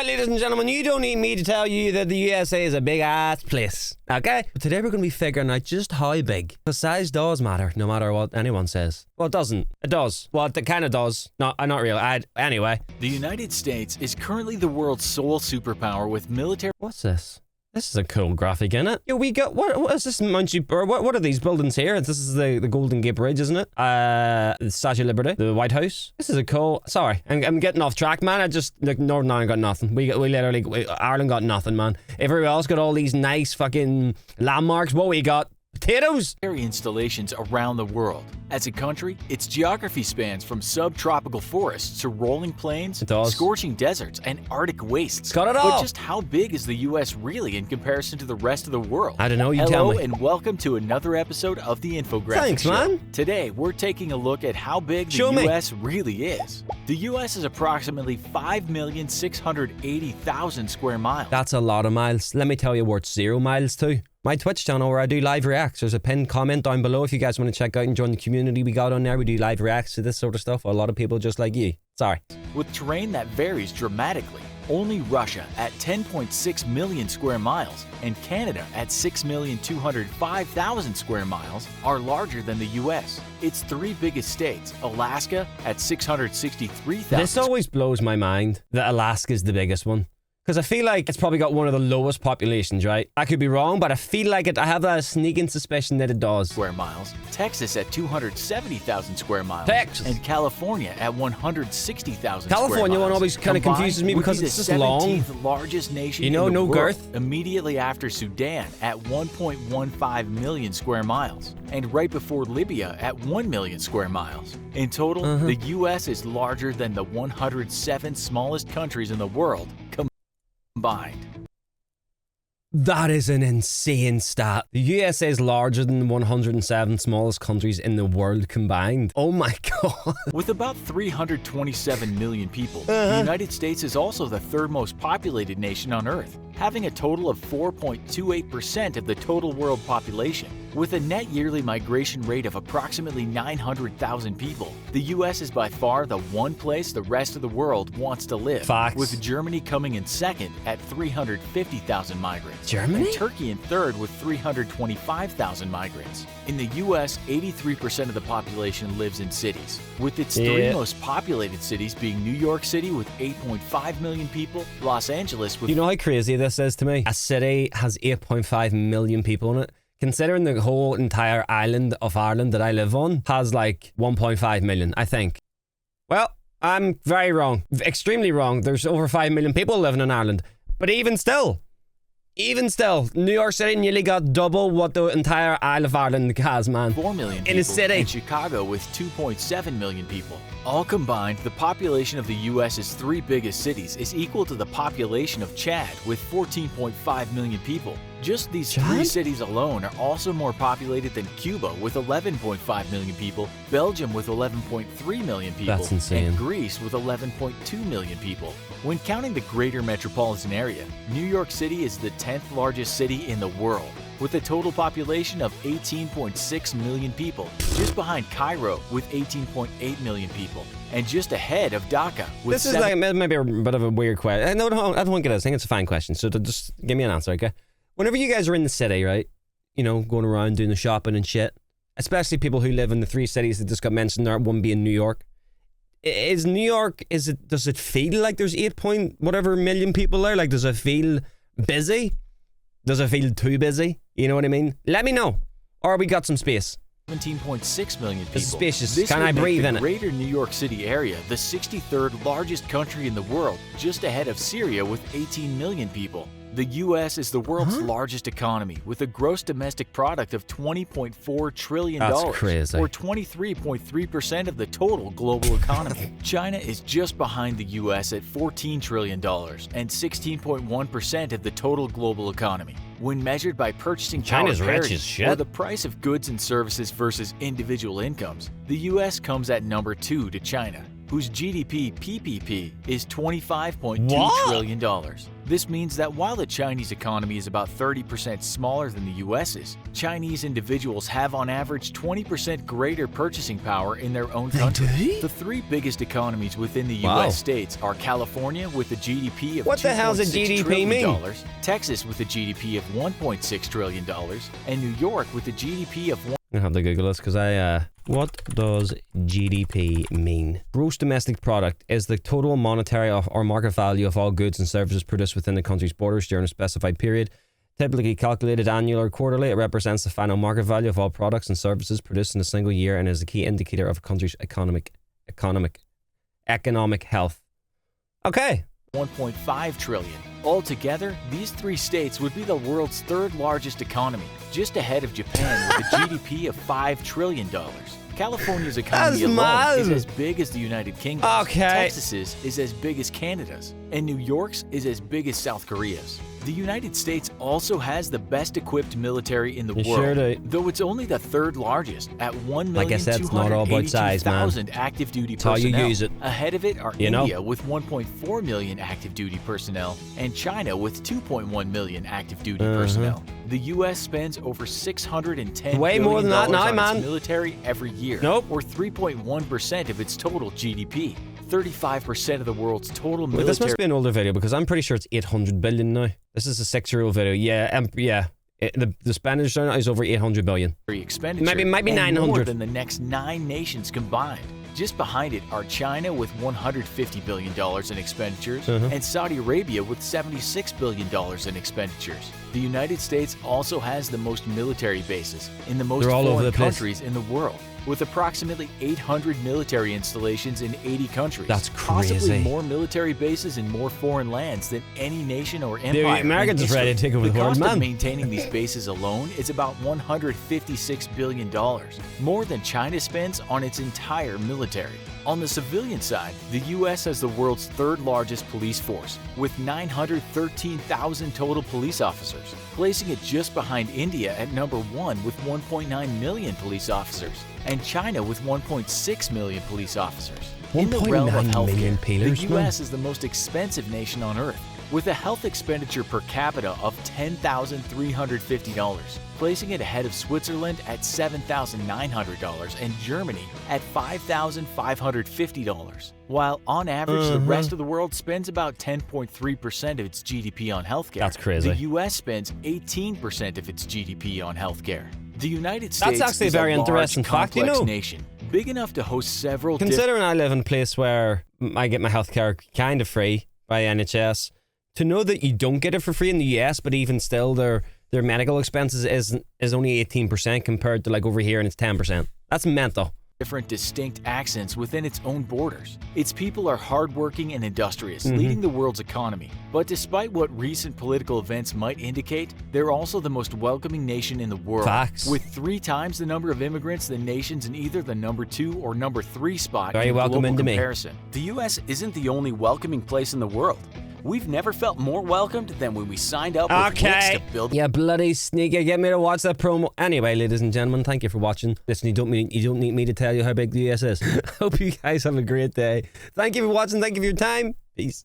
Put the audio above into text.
ladies and gentlemen, you don't need me to tell you that the USA is a big ass place, okay? But today we're going to be figuring out just how big. Because size does matter, no matter what anyone says. Well, it doesn't. It does. Well, it kind of does. No, not really. Anyway. The United States is currently the world's sole superpower with military... What's this? This is a cool graphic, isn't it? Yeah, we got... What is this? What are these buildings here? This is the Golden Gate Bridge, isn't it? The Statue of Liberty. The White House. This is a cool... Sorry, I'm getting off track, man. Northern Ireland got nothing. Ireland got nothing, man. Everywhere else got all these nice fucking landmarks. What we got? Potatoes? Installations around the world. As a country, its geography spans from subtropical forests to rolling plains, scorching deserts, and Arctic wastes. Got it all. But just how big is the U.S. really in comparison to the rest of the world? I don't know, you tell me. Hello and welcome to another episode of the Infographics Thanks, Show. man. Today, we're taking a look at how big the U.S. really is. The U.S. is approximately 5,680,000 square miles. That's a lot of miles. Let me tell you where it's 0 miles to. My Twitch channel where I do live reacts. There's a pinned comment down below if you guys want to check out and join the community we got on there. We do live reacts to this sort of stuff. A lot of people just like you. Sorry. With terrain that varies dramatically, only Russia at 10.6 million square miles and Canada at 6,205,000 square miles are larger than the U.S. Its three biggest states, Alaska at 663,000. This always blows my mind that Alaska is the biggest one. Because I feel like it's probably got one of the lowest populations, right? I could be wrong, but I feel like it. I have that sneaking suspicion that it does. Square miles. Texas at 270,000 square miles. Texas. And California at 160,000 California one always kind of confuses me because it's just long. The largest nation you know, in the no world, girth. Immediately after Sudan at 1.15 million square miles. And right before Libya at 1 million square miles. In total, the U.S. is larger than the 107 smallest countries in the world combined. That is an insane stat. The USA is larger than the 107 smallest countries in the world combined. Oh my god. With about 327 million people, the United States is also the third most populated nation on Earth, having a total of 4.28% of the total world population. With a net yearly migration rate of approximately 900,000 people, the U.S. is by far the one place the rest of the world wants to live. Facts. With Germany coming in second at 350,000 migrants. Germany? And Turkey in third with 325,000 migrants. In the U.S., 83% of the population lives in cities, with its three most populated cities being New York City with 8.5 million people, Los Angeles with... You know how crazy this is to me? A city has 8.5 million people in it. Considering the whole entire island of Ireland that I live on has like 1.5 million, I think. Well, I'm very wrong. Extremely wrong. There's over 5 million people living in Ireland. But even still, New York City nearly got double what the entire Isle of Ireland has, man. 4 million people in a city. And Chicago with 2.7 million people. All combined, the population of the U.S.'s three biggest cities is equal to the population of Chad with 14.5 million people. Just these three cities alone are also more populated than Cuba with 11.5 million people, Belgium with 11.3 million people, That's insane. and Greece with 11.2 million people. When counting the greater metropolitan area, New York City is the 10th largest city in the world, with a total population of 18.6 million people, just behind Cairo with 18.8 million people, and just ahead of Dhaka with... This is like maybe a bit of a weird question. No, I don't get it. I think it's a fine question, so just give me an answer, okay? Whenever you guys are in the city, right, you know, going around doing the shopping and shit, especially people who live in the three cities that just got mentioned there, one being New York, does it feel like there's 8 million people there? Like, does it feel busy? Does it feel too busy? You know what I mean? Let me know. Or we got some space. 17.6 million people. It's spacious. This Can I breathe in the it? Greater New York City area, the 63rd largest country in the world, just ahead of Syria with 18 million people. The U.S. is the world's largest economy with a gross domestic product of $20.4 trillion, That's crazy. or 23.3% of the total global economy. China is just behind the U.S. at $14 trillion and 16.1% of the total global economy. When measured by purchasing power China's rich parity, as shit. or the price of goods and services versus individual incomes, the U.S. comes at number 2 to China. whose GDP PPP is $25.2 What? trillion. This means that while the Chinese economy is about 30% smaller than the US's, Chinese individuals have on average 20% greater purchasing power in their own country. do? The three biggest economies within the Wow. US states are California with a GDP of What the hell's a $2.6 GDP trillion, mean? Texas with a GDP of $1.6 trillion, and New York with a GDP of I have to Google this because what does GDP mean? Gross domestic product is the total monetary or market value of all goods and services produced within the country's borders during a specified period. Typically calculated annual or quarterly, it represents the final market value of all products and services produced in a single year and is a key indicator of a country's economic health. Okay. 1.5 trillion. Altogether, these three states would be the world's third largest economy, just ahead of Japan with a GDP of $5 trillion. California's economy That's alone mad. is as big as the United Kingdom. Okay. Texas's is as big as Canada's, and New York's is as big as South Korea's. The United States also has the best equipped military in the You world, sure do. though it's only the third largest at Like I said, it's not all about size, man. 1,282,000 active duty It's how you personnel. use it. Ahead of it are You know? India with 1.4 million active duty personnel and China with 2.1 million active duty personnel. The U.S. spends over $610 Way more than that billion now, on man. its military every year, Nope. or 3.1% of its total GDP. 35% of the world's total Wait, this must military be an older video because I'm pretty sure it's 800 billion now. This is a 6-year-old video. Yeah. The expenditure now is over 800 billion. expenditure, Maybe and more 900. than the next 9 nations combined. Just behind it are China with $150 billion in expenditures and Saudi Arabia with $76 billion in expenditures. The United States also has the most military bases in the most They're all over foreign the place. countries in the world, with approximately 800 military installations in 80 countries. That's Possibly crazy. more military bases in more foreign lands than any nation or empire. The Americans in are ready to history. take over the world, cost man. of maintaining these bases alone is about $156 billion, more than China spends on its entire military. On the civilian side, the U.S. has the world's third largest police force, with 913,000 total police officers, placing it just behind India at number 1 with 1.9 million police officers, and China with 1.6 million police officers. In the realm of 1.9 million healthcare, peelers, the man. U.S. is the most expensive nation on earth, with a health expenditure per capita of $10,350, placing it ahead of Switzerland at $7,900 and Germany at $5,550. While on average, the rest of the world spends about 10.3% of its GDP on healthcare. That's crazy. The U.S. spends 18% of its GDP on healthcare. The United States actually a is very a large, interesting fact, you complex know. nation, big enough to host several different Considering I live in a place where I get my healthcare kind of free by NHS, to know that you don't get it for free in the US, but even still their medical expenses is only 18% compared to like over here and it's 10%. That's mental. different distinct accents within its own borders. Its people are hardworking and industrious, leading the world's economy. But despite what recent political events might indicate, they're also the most welcoming nation in the world. Facts. With 3 times the number of immigrants than nations in either the number 2 or number 3 spot Very in a welcoming global to me. comparison. The U.S. isn't the only welcoming place in the world. We've never felt more welcomed than when we signed up with Wix to build. Yeah, bloody sneaker. Get me to watch that promo. Anyway, ladies and gentlemen, thank you for watching. Listen, you don't need me to tell you how big the US is. Hope you guys have a great day. Thank you for watching. Thank you for your time. Peace.